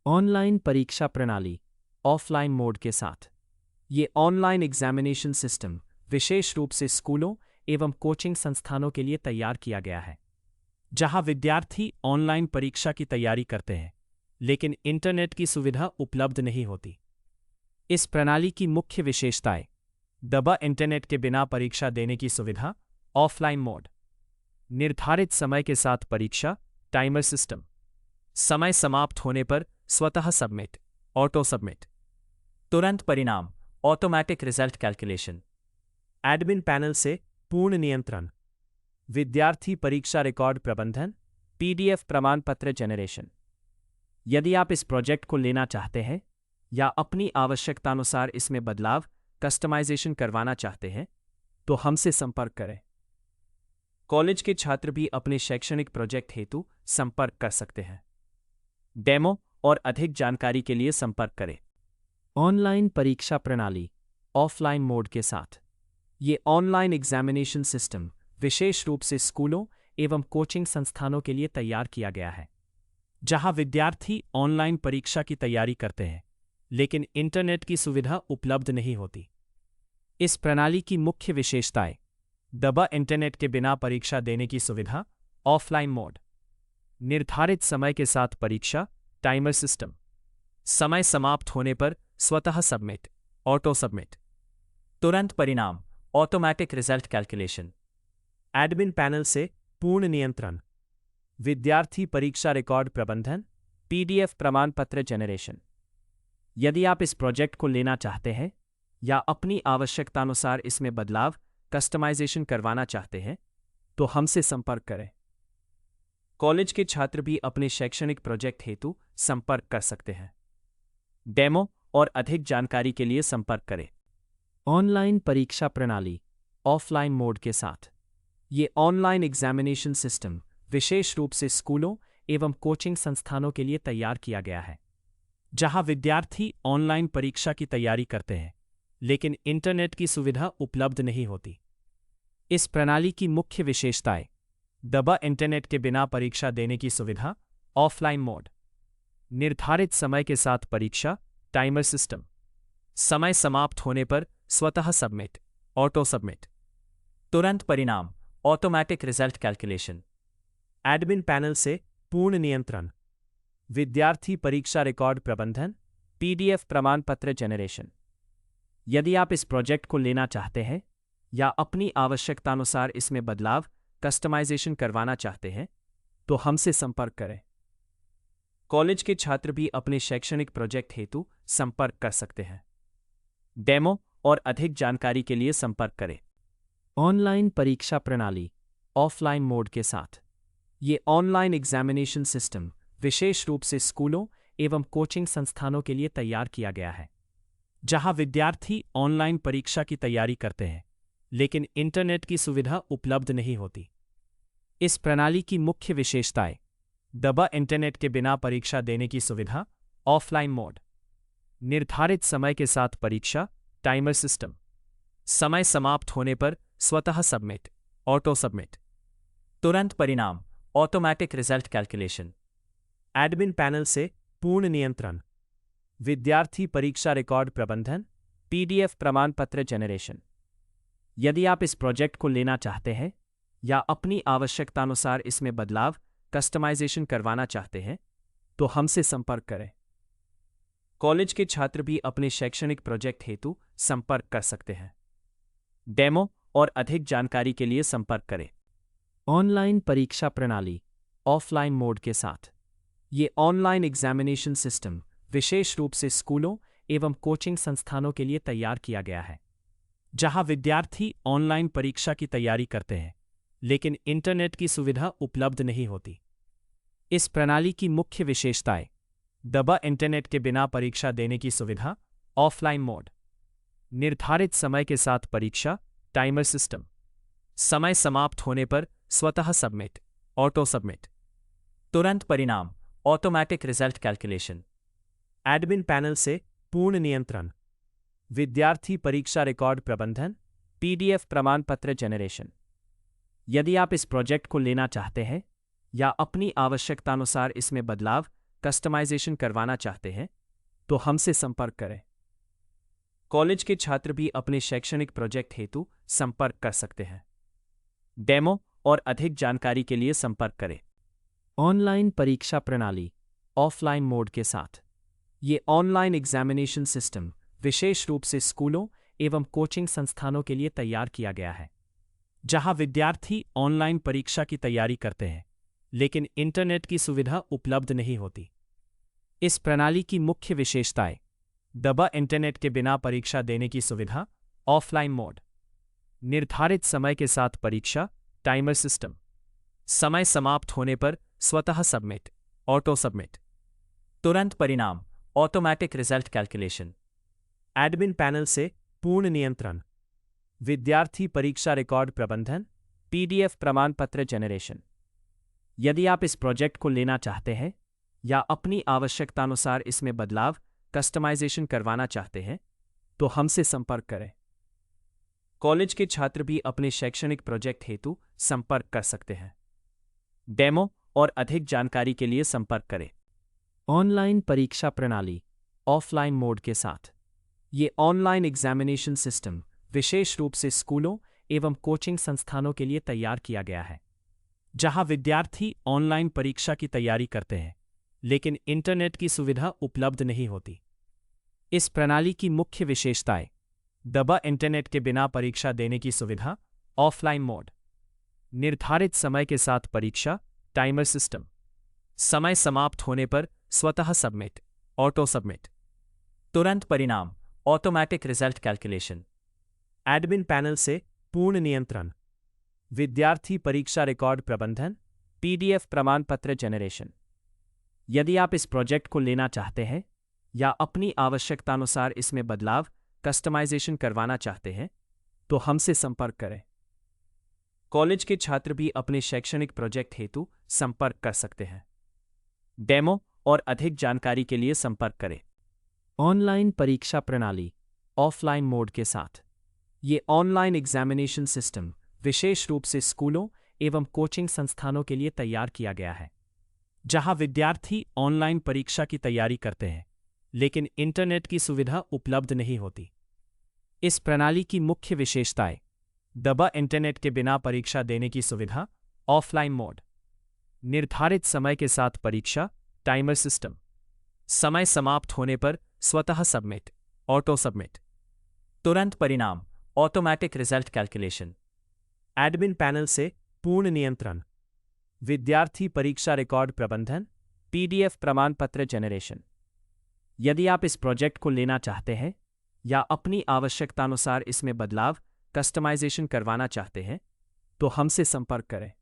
Online परीक्षा प्रणाली offline mode के साथ। ये ऑनलाइन एग्जामिनेशन सिस्टम विशेष रूप से स्कूलों एवं कोचिंग संस्थानों के लिए तैयार किया गया है, जहां विद्यार्थी ऑनलाइन परीक्षा की तैयारी करते हैं, लेकिन इंटरनेट की सुविधा उपलब्ध नहीं होती। इस प्रणाली की मुख्य विशेषताएं: दबा इंटरनेट के बिना परीक्षा देने की सुविधा, ऑफलाइन मोड, निर्धारित समय के साथ परीक्षा, टाइमर सिस्टम, समय समाप्त होने पर स्वतः सबमिट, ऑटो सबमिट, तुरंत परिणाम, automatic result calculation, admin panel से पूर्ण नियंत्रण, विद्यार्थी परीक्षा रिकॉर्ड प्रबंधन, पीडीएफ प्रमाण पत्र जनरेशन। यदि आप इस प्रोजेक्ट को लेना चाहते हैं या अपनी आवश्यकतानुसार इसमें बदलाव, कस्टमाइजेशन करवाना चाहते हैं, तो हमसे संपर्क करें। कॉलेज के छात्र भी अपने शैक्षणिक प्रोजेक्ट हेतु संपर्क कर सकते हैं। डेमो और अधिक जानकारी के लिए संपर्क करें। ऑनलाइन परीक्षा प्रणाली ऑफलाइन मोड के साथ। ये ऑनलाइन एग्जामिनेशन सिस्टम विशेष रूप से स्कूलों एवं कोचिंग संस्थानों के लिए तैयार किया गया है, जहां विद्यार्थी ऑनलाइन परीक्षा की तैयारी करते हैं, लेकिन इंटरनेट की सुविधा उपलब्ध नहीं होती। इस प्रणाली की मुख्य विशेषताएं: दबा इंटरनेट के बिना परीक्षा देने की सुविधा, ऑफलाइन मोड, निर्धारित समय के साथ परीक्षा, टाइमर सिस्टम, समय समाप्त होने पर स्वतः सबमिट, ऑटो सबमिट, तुरंत परिणाम, automatic result calculation, admin panel से पूर्ण नियंत्रण, विद्यार्थी परीक्षा रिकॉर्ड प्रबंधन, पीडीएफ प्रमाण पत्र जनरेशन। यदि आप इस प्रोजेक्ट को लेना चाहते हैं या अपनी आवश्यकतानुसार इसमें बदलाव, कस्टमाइजेशन करवाना चाहते हैं, तो हमसे संपर्क करें। कॉलेज के छात्र भी अपने शैक्षणिक प्रोजेक्ट हेतु संपर्क कर सकते हैं। डेमो और अधिक जानकारी के लिए संपर्क करें। ऑनलाइन परीक्षा प्रणाली ऑफलाइन मोड के साथ। ये ऑनलाइन एग्जामिनेशन सिस्टम विशेष रूप से स्कूलों एवं कोचिंग संस्थानों के लिए तैयार किया गया है, जहां विद्यार्थी ऑनलाइन परीक्षा की तैयारी करते हैं, लेकिन इंटरनेट की सुविधा उपलब्ध नहीं होती। इस प्रणाली की मुख्य विशेषताएं: दबा इंटरनेट के बिना परीक्षा देने की सुविधा, ऑफलाइन मोड, निर्धारित समय के साथ परीक्षा, टाइमर सिस्टम, समय समाप्त होने पर स्वतः सबमिट, ऑटो सबमिट, तुरंत परिणाम, automatic result calculation, admin panel से पूर्ण नियंत्रण, विद्यार्थी परीक्षा रिकॉर्ड प्रबंधन, पीडीएफ प्रमाण पत्र जनरेशन। यदि आप इस प्रोजेक्ट को लेना चाहते हैं या अपनी आवश्यकतानुसार इसमें बदलाव, कस्टमाइजेशन करवाना चाहते हैं, तो हमसे संपर्क करें। कॉलेज के छात्र भी अपने शैक्षणिक प्रोजेक्ट हेतु संपर्क कर सकते हैं। डेमो और अधिक जानकारी के लिए संपर्क करें। ऑनलाइन परीक्षा प्रणाली ऑफलाइन मोड के साथ। ये ऑनलाइन एग्जामिनेशन सिस्टम विशेष रूप से स्कूलों एवं कोचिंग संस्थानों के लिए तैयार किया गया है, जहां विद्यार्थी ऑनलाइन परीक्षा की तैयारी करते हैं, लेकिन इंटरनेट की सुविधा उपलब्ध नहीं होती। इस प्रणाली की मुख्य विशेषताएं: दबा इंटरनेट के बिना परीक्षा देने की सुविधा, ऑफलाइन मोड, निर्धारित समय के साथ परीक्षा, टाइमर सिस्टम, समय समाप्त होने पर स्वतः सबमिट, ऑटो सबमिट, तुरंत परिणाम, automatic result calculation, admin panel से पूर्ण नियंत्रण, विद्यार्थी परीक्षा रिकॉर्ड प्रबंधन, पीडीएफ प्रमाण पत्र जनरेशन। यदि आप इस प्रोजेक्ट को लेना चाहते हैं या अपनी आवश्यकतानुसार इसमें बदलाव, कस्टमाइजेशन करवाना चाहते हैं, तो हमसे संपर्क करें। कॉलेज के छात्र भी अपने शैक्षणिक प्रोजेक्ट हेतु संपर्क कर सकते हैं। डेमो और अधिक जानकारी के लिए संपर्क करें। ऑनलाइन परीक्षा प्रणाली ऑफलाइन मोड के साथ। ये ऑनलाइन एग्जामिनेशन सिस्टम विशेष रूप से स्कूलों एवं कोचिंग संस्थानों के लिए तैयार किया गया है, जहां विद्यार्थी ऑनलाइन परीक्षा की तैयारी करते हैं, लेकिन इंटरनेट की सुविधा उपलब्ध नहीं होती। इस प्रणाली की मुख्य विशेषताएं: दबा इंटरनेट के बिना परीक्षा देने की सुविधा, ऑफलाइन मोड, निर्धारित समय के साथ परीक्षा, टाइमर सिस्टम, समय समाप्त होने पर स्वतः सबमिट, ऑटो सबमिट, तुरंत परिणाम, automatic result calculation, admin panel से पूर्ण नियंत्रण, विद्यार्थी परीक्षा रिकॉर्ड प्रबंधन, पीडीएफ प्रमाण पत्र जनरेशन। यदि आप इस प्रोजेक्ट को लेना चाहते हैं या अपनी आवश्यकतानुसार इसमें बदलाव, कस्टमाइजेशन करवाना चाहते हैं तो हमसे संपर्क करें। कॉलेज के छात्र भी अपने शैक्षणिक प्रोजेक्ट हेतु संपर्क कर सकते हैं। डेमो और अधिक जानकारी के लिए संपर्क करें। ऑनलाइन परीक्षा प्रणाली ऑफलाइन मोड के साथ। ये ऑनलाइन एग्जामिनेशन सिस्टम विशेष रूप से स्कूलों एवं कोचिंग संस्थानों के लिए तैयार किया गया है, जहां विद्यार्थी ऑनलाइन परीक्षा की तैयारी करते हैं, लेकिन इंटरनेट की सुविधा उपलब्ध नहीं होती। इस प्रणाली की मुख्य विशेषताएं: दबा इंटरनेट के बिना परीक्षा देने की सुविधा, ऑफलाइन मोड, निर्धारित समय के साथ परीक्षा, टाइमर सिस्टम, समय समाप्त होने पर स्वतः सबमिट, ऑटो सबमिट, तुरंत परिणाम, automatic result calculation, admin panel से पूर्ण नियंत्रण, विद्यार्थी परीक्षा रिकॉर्ड प्रबंधन, पीडीएफ प्रमाण पत्र जनरेशन। यदि आप इस प्रोजेक्ट को लेना चाहते हैं या अपनी आवश्यकतानुसार इसमें बदलाव कस्टमाइजेशन करवाना चाहते हैं तो हमसे संपर्क करें। कॉलेज के छात्र भी अपने शैक्षणिक प्रोजेक्ट हेतु संपर्क कर सकते हैं। डेमो और अधिक जानकारी के लिए संपर्क करें। ऑनलाइन परीक्षा प्रणाली ऑफलाइन मोड के साथ। ये ऑनलाइन एग्जामिनेशन सिस्टम विशेष रूप से स्कूलों एवं कोचिंग संस्थानों के लिए तैयार किया गया है, जहां विद्यार्थी ऑनलाइन परीक्षा की तैयारी करते हैं, लेकिन इंटरनेट की सुविधा उपलब्ध नहीं होती। इस प्रणाली की मुख्य विशेषताएं: दबा इंटरनेट के बिना परीक्षा देने की सुविधा, ऑफलाइन मोड, निर्धारित समय के साथ परीक्षा, टाइमर सिस्टम, समय समाप्त होने पर स्वतः सबमिट, ऑटो सबमिट, तुरंत परिणाम, automatic result calculation, admin panel से पूर्ण नियंत्रण, विद्यार्थी परीक्षा रिकॉर्ड प्रबंधन, पीडीएफ प्रमाण पत्र जनरेशन। यदि आप इस प्रोजेक्ट को लेना चाहते हैं या अपनी आवश्यकतानुसार इसमें बदलाव कस्टमाइजेशन करवाना चाहते हैं तो हमसे संपर्क करें। कॉलेज के छात्र भी अपने शैक्षणिक प्रोजेक्ट हेतु संपर्क कर सकते हैं। डेमो और अधिक जानकारी के लिए संपर्क करें। ऑनलाइन परीक्षा प्रणाली ऑफलाइन मोड के साथ। ये ऑनलाइन एग्जामिनेशन सिस्टम विशेष रूप से स्कूलों एवं कोचिंग संस्थानों के लिए तैयार किया गया है, जहां विद्यार्थी ऑनलाइन परीक्षा की तैयारी करते हैं, लेकिन इंटरनेट की सुविधा उपलब्ध नहीं होती। इस प्रणाली की मुख्य विशेषताएं: दबा इंटरनेट के बिना परीक्षा देने की सुविधा, ऑफलाइन मोड, निर्धारित समय के साथ परीक्षा, टाइमर सिस्टम, समय समाप्त होने पर स्वतः सबमिट, ऑटो सबमिट, तुरंत परिणाम, automatic result calculation, admin panel से पूर्ण नियंत्रण, विद्यार्थी परीक्षा रिकॉर्ड प्रबंधन, पीडीएफ प्रमाण पत्र जनरेशन। यदि आप इस प्रोजेक्ट को लेना चाहते हैं या अपनी आवश्यकतानुसार इसमें बदलाव कस्टमाइजेशन करवाना चाहते हैं तो हमसे संपर्क करें।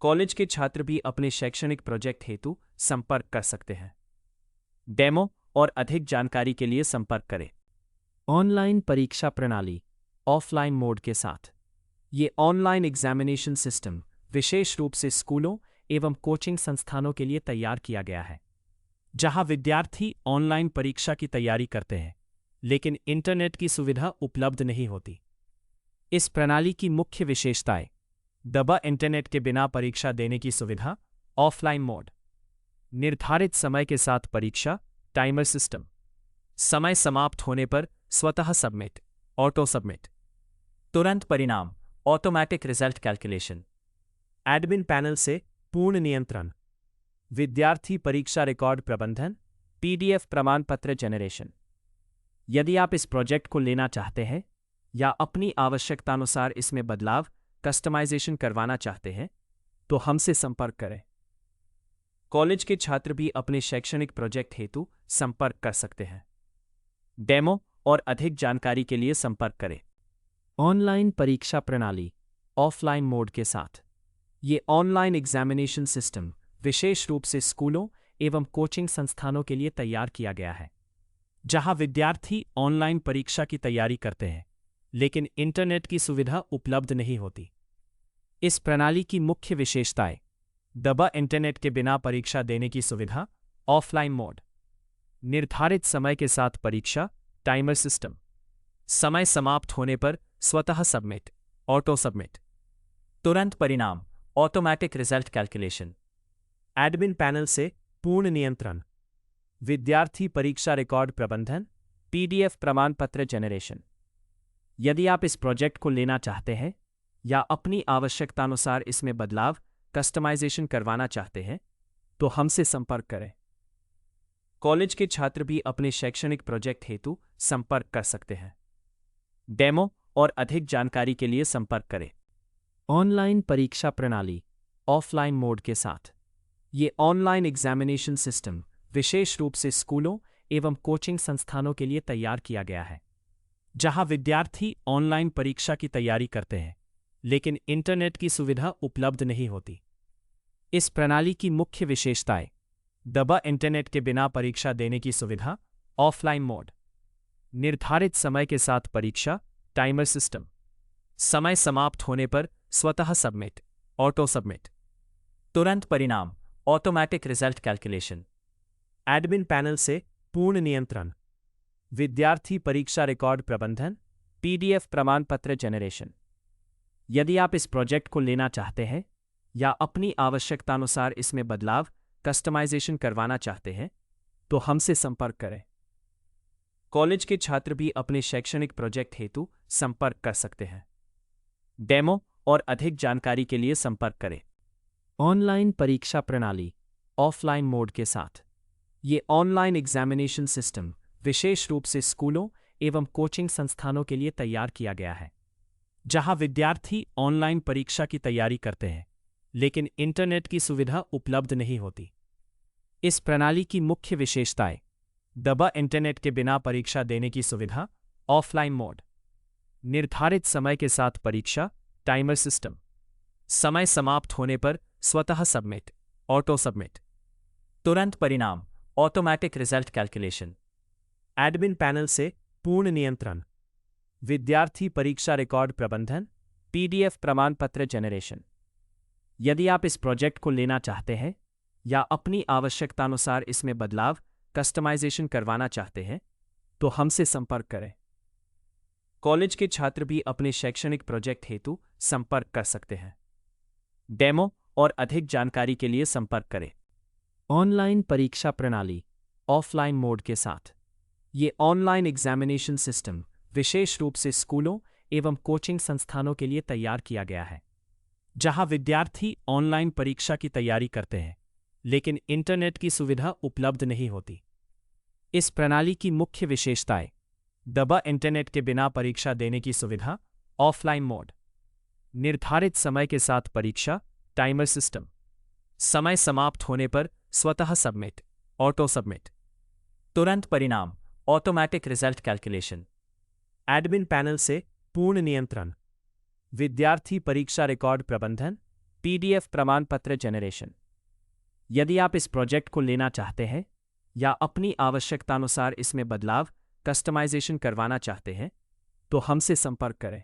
कॉलेज के छात्र भी अपने शैक्षणिक प्रोजेक्ट हेतु संपर्क कर सकते हैं। डेमो और अधिक जानकारी के लिए संपर्क करें। ऑनलाइन परीक्षा प्रणाली ऑफलाइन मोड के साथ। ये ऑनलाइन एग्जामिनेशन सिस्टम विशेष रूप से स्कूलों एवं कोचिंग संस्थानों के लिए तैयार किया गया है, जहां विद्यार्थी ऑनलाइन परीक्षा की तैयारी करते हैं, लेकिन इंटरनेट की सुविधा उपलब्ध नहीं होती। इस प्रणाली की मुख्य विशेषताएं: दबा इंटरनेट के बिना परीक्षा देने की सुविधा, ऑफलाइन मोड, निर्धारित समय के साथ परीक्षा, टाइमर सिस्टम, समय समाप्त होने पर स्वतः सबमिट, ऑटो सबमिट, तुरंत परिणाम, automatic result calculation, admin panel से पूर्ण नियंत्रण, विद्यार्थी परीक्षा रिकॉर्ड प्रबंधन, पीडीएफ प्रमाण पत्र जनरेशन। यदि आप इस प्रोजेक्ट को लेना चाहते हैं या अपनी आवश्यकतानुसार इसमें बदलाव कस्टमाइजेशन करवाना चाहते हैं तो हमसे संपर्क करें। कॉलेज के छात्र भी अपने शैक्षणिक प्रोजेक्ट हेतु संपर्क कर सकते हैं। डेमो और अधिक जानकारी के लिए संपर्क करें। ऑनलाइन परीक्षा प्रणाली ऑफलाइन मोड के साथ। ये ऑनलाइन एग्जामिनेशन सिस्टम विशेष रूप से स्कूलों एवं कोचिंग संस्थानों के लिए तैयार किया गया है, जहां विद्यार्थी ऑनलाइन परीक्षा की तैयारी करते हैं, लेकिन इंटरनेट की सुविधा उपलब्ध नहीं होती। इस प्रणाली की मुख्य विशेषताएं: दबा इंटरनेट के बिना परीक्षा देने की सुविधा, ऑफलाइन मोड, निर्धारित समय के साथ परीक्षा, टाइमर सिस्टम, समय समाप्त होने पर स्वतः सबमिट, ऑटो सबमिट, तुरंत परिणाम, automatic result calculation, admin panel से पूर्ण नियंत्रण, विद्यार्थी परीक्षा रिकॉर्ड प्रबंधन, PDF प्रमाण पत्र जनरेशन। यदि आप इस प्रोजेक्ट को लेना चाहते हैं या अपनी आवश्यकतानुसार इसमें बदलाव कस्टमाइजेशन करवाना चाहते हैं तो हमसे संपर्क करें। कॉलेज के छात्र भी अपने शैक्षणिक प्रोजेक्ट हेतु संपर्क कर सकते हैं। डेमो और अधिक जानकारी के लिए संपर्क करें। ऑनलाइन परीक्षा प्रणाली ऑफलाइन मोड के साथ। ये ऑनलाइन एग्जामिनेशन सिस्टम विशेष रूप से स्कूलों एवं कोचिंग संस्थानों के लिए तैयार किया गया है, जहां विद्यार्थी ऑनलाइन परीक्षा की तैयारी करते हैं लेकिन इंटरनेट की सुविधा उपलब्ध नहीं होती। इस प्रणाली की मुख्य विशेषताएं: दबा इंटरनेट के बिना परीक्षा देने की सुविधा, ऑफलाइन मोड, निर्धारित समय के साथ परीक्षा, टाइमर सिस्टम, समय समाप्त होने पर स्वतः सबमिट, ऑटो सबमिट, तुरंत परिणाम, automatic result calculation, admin panel से पूर्ण नियंत्रण, विद्यार्थी परीक्षा रिकॉर्ड प्रबंधन, PDF प्रमाण पत्र जनरेशन। यदि आप इस प्रोजेक्ट को लेना चाहते हैं या अपनी आवश्यकतानुसार इसमें बदलाव कस्टमाइजेशन करवाना चाहते हैं तो हमसे संपर्क करें। कॉलेज के छात्र भी अपने शैक्षणिक प्रोजेक्ट हेतु संपर्क कर सकते हैं। डेमो और अधिक जानकारी के लिए संपर्क करें। ऑनलाइन परीक्षा प्रणाली ऑफलाइन मोड के साथ। ये ऑनलाइन एग्जामिनेशन सिस्टम विशेष रूप से स्कूलों एवं कोचिंग संस्थानों के लिए तैयार किया गया है, जहां विद्यार्थी ऑनलाइन परीक्षा की तैयारी करते हैं लेकिन इंटरनेट की सुविधा उपलब्ध नहीं होती। इस प्रणाली की मुख्य विशेषताएं: दबा इंटरनेट के बिना परीक्षा देने की सुविधा, ऑफलाइन मोड, निर्धारित समय के साथ परीक्षा, टाइमर सिस्टम, समय समाप्त होने पर स्वतः सबमिट, ऑटो सबमिट, तुरंत परिणाम, automatic result calculation, admin panel से पूर्ण नियंत्रण, विद्यार्थी परीक्षा रिकॉर्ड प्रबंधन, PDF प्रमाण पत्र जनरेशन। यदि आप इस प्रोजेक्ट को लेना चाहते हैं या अपनी आवश्यकतानुसार इसमें बदलाव कस्टमाइजेशन करवाना चाहते हैं तो हमसे संपर्क करें। कॉलेज के छात्र भी अपने शैक्षणिक प्रोजेक्ट हेतु संपर्क कर सकते हैं। डेमो और अधिक जानकारी के लिए संपर्क करें। ऑनलाइन परीक्षा प्रणाली ऑफलाइन मोड के साथ। ये ऑनलाइन एग्जामिनेशन सिस्टम विशेष रूप से स्कूलों एवं कोचिंग संस्थानों के लिए तैयार किया गया है, जहां विद्यार्थी ऑनलाइन परीक्षा की तैयारी करते हैं लेकिन इंटरनेट की सुविधा उपलब्ध नहीं होती। इस प्रणाली की मुख्य विशेषताएं: दबा इंटरनेट के बिना परीक्षा देने की सुविधा, ऑफलाइन मोड, निर्धारित समय के साथ परीक्षा, टाइमर सिस्टम, समय समाप्त होने पर स्वतः सबमिट, ऑटो सबमिट, तुरंत परिणाम, automatic result calculation, admin panel से पूर्ण नियंत्रण, विद्यार्थी परीक्षा रिकॉर्ड प्रबंधन, PDF प्रमाण पत्र जनरेशन। यदि आप इस प्रोजेक्ट को लेना चाहते हैं या अपनी आवश्यकतानुसार इसमें बदलाव कस्टमाइजेशन करवाना चाहते हैं तो हमसे संपर्क करें।